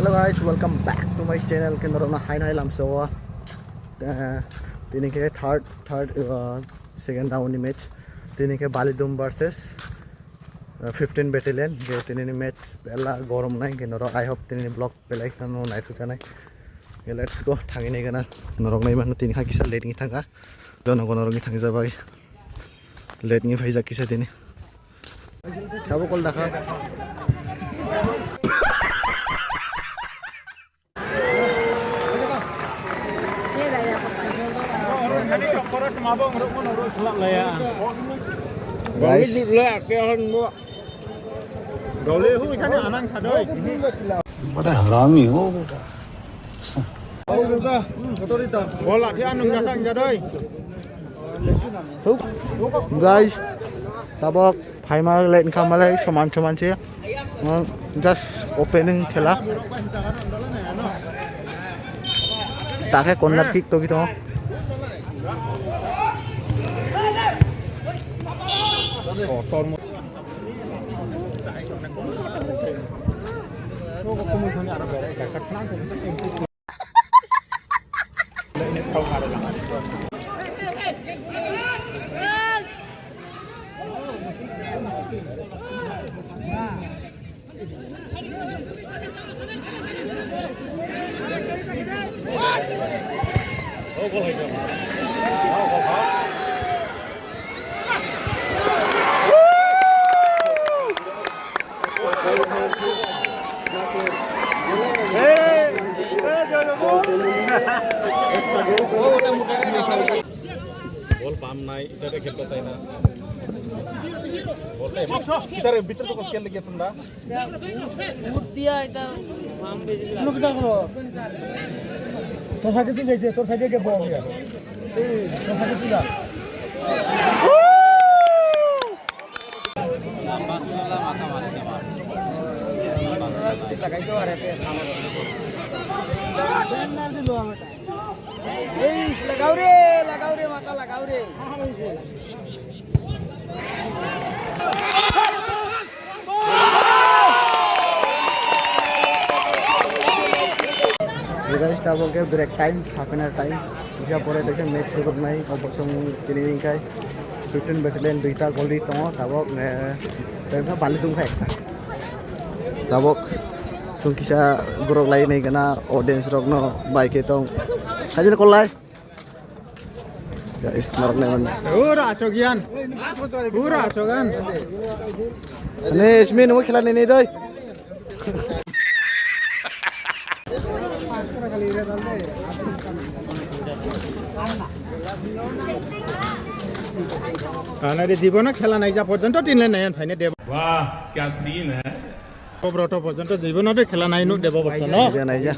Hello guys, welcome back to my channel. Kenaro na hai lam so tini ke third second round match tini ke Balidum versus 15 battalion ge tini match bela gorom nai kenaro I hope tini block pelai kanu nai thucha nai. Let's go thangi nei gana norok nai man tini kha kisa late ngi thanga dono gono ngi thangi jabai late ngi phaija kisa tini chabo kol dakha बड़ा हरामी हो बेटा guys tabok phaima late khamalai saman saman che just opening khela take corner kick to kito bol pam nai ita ke khel chai na bol ta itar bitar to kel lagi tunda उठ दिया इधर हम भेज लो किधर करो तो side पे जाइए तो साइड के बॉल गया तो साइड पे जा लगाई तो आ रहे थे मार दे लो बेटा लगाओ रे माता लगाओ रे guys tabok ke break time half an hour time isa pore dese match shuru nai obchong tini kai 15 battalion duita goli to tabok time ka Balidum khai ekta tabok tung kisa gorok lai nei gana audience rok no bike tong hajir kolai guys marok nei man pura chogian ne ismin mo khela nei doi खाना रे जीवन खेला नहीं जा पर्यंत तीन line नहीं फाइने देव वाह क्या सीन है ब्रत पर्यंत जीवन खेला नहीं नु देव बर्तन नहीं जा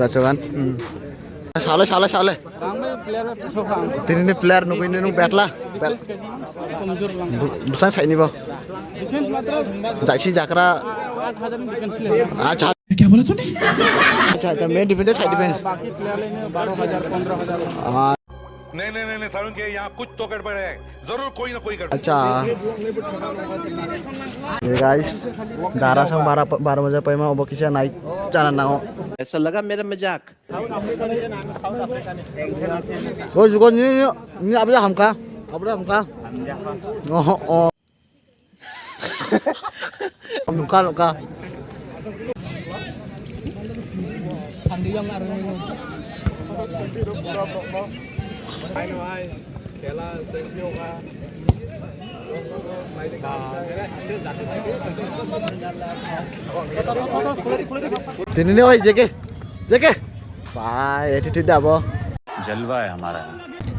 Racokan salah tini player nunggu ini nung bet lah bukan saya ini boh jadi jakra aja क्या बोला तूने aja main defense side defense नहीं सारुण के यहाँ कुछ तो गड़बड़ है जरूर कोई ना कोई गड़बड़ अच्छा ये गाइस 12 बजे पे मैं अब किसी नाइट चला ना हो ऐसा लगा मेरा मजाक वो जुगो ni apa dah hamka oh luka Tini nih, oi, JK, bye, attitude apa? जलवा है हमारा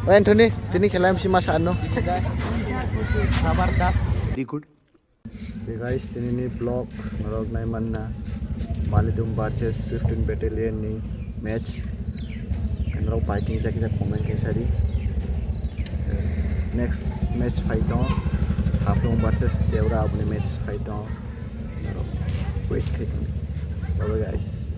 Oh, Anthony, tini खेला MC Mas Ano. Very good Okay guys, tini nih vlog narok nai manna Balidum versus 15 battalion ni match. Narok biking ja comment ke sari. Next match fight on Hapdong versus Deura apne match fight on. Narok wait kai. Bye guys.